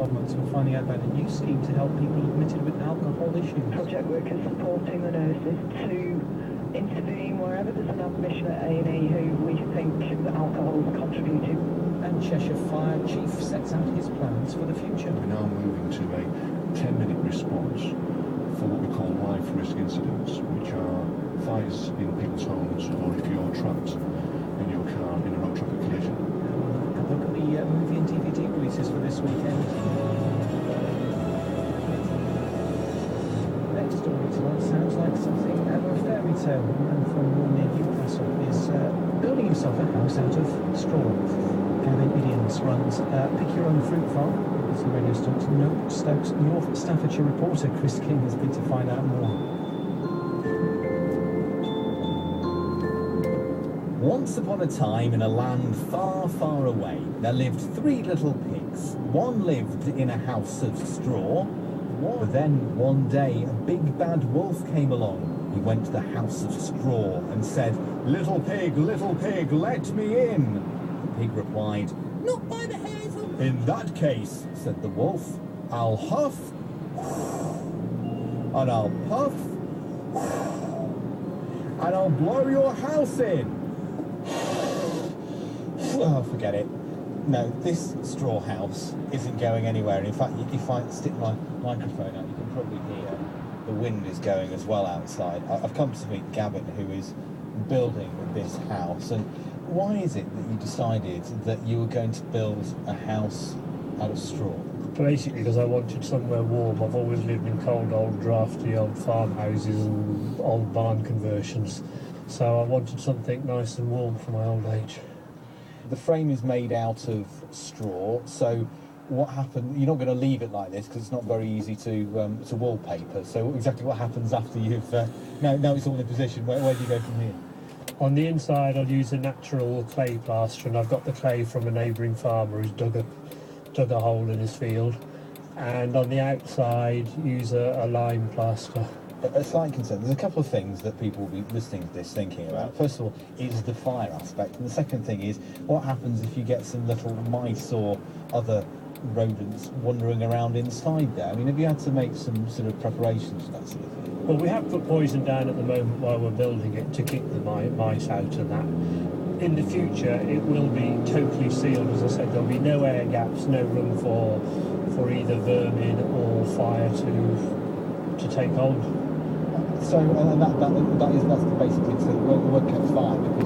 12 months, we're finding out about a new scheme to help people admitted with alcohol issues. Project workers supporting the nurses to intervene wherever there's an admission at A&E who we think that alcohol has contributed. And Cheshire Fire Chief sets out his plans for the future. We're now moving to a 10-minute response for what we call life risk incidents, which are fires in people's homes, or if you're trapped in your car in a road traffic collision. A look at the movie and DVD releases for this weekend. Next story tonight sounds like something out of a fairy tale. A man from near Newcastle is building himself a house out of straw. Gavin Idians runs Pick Your Own Fruit Farm. It's the Radio Stokes North Staffordshire reporter Chris King has been to find out more. Once upon a time, in a land far, far away, there lived 3 little pigs. One lived in a house of straw, but then one day a big bad wolf came along. He went to the house of straw and said, little pig, let me in." The pig replied, "Not by the hairs of..." "In that case," said the wolf, "I'll huff, and I'll puff, and I'll blow your house in." Oh, forget it. No, this straw house isn't going anywhere. And in fact, if I stick my microphone out, you can probably hear the wind is going as well outside. I've come to meet Gavin, who is building this house. And why is it that you decided that you were going to build a house out of straw? Basically because I wanted somewhere warm. I've always lived in cold, old, drafty old farmhouses and old barn conversions. So I wanted something nice and warm for my old age. The frame is made out of straw, so what happened? You're not going to leave it like this because it's not very easy to wallpaper. So exactly what happens after you've now it's all in position? Where do you go from here? On the inside, I'll use a natural clay plaster, and I've got the clay from a neighbouring farmer who's dug a hole in his field. And on the outside, use a lime plaster. A slight concern. There's a couple of things that people will be listening to this thinking about. First of all, is the fire aspect, and the second thing is what happens if you get some little mice or other rodents wandering around inside there. I mean, have you had to make some sort of preparations for that sort of thing? Well, we have put poison down at the moment while we're building it to keep the mice out and that. In the future, it will be totally sealed. As I said, there'll be no air gaps, no room for either vermin or fire to take hold. So that's basically the word catch fire because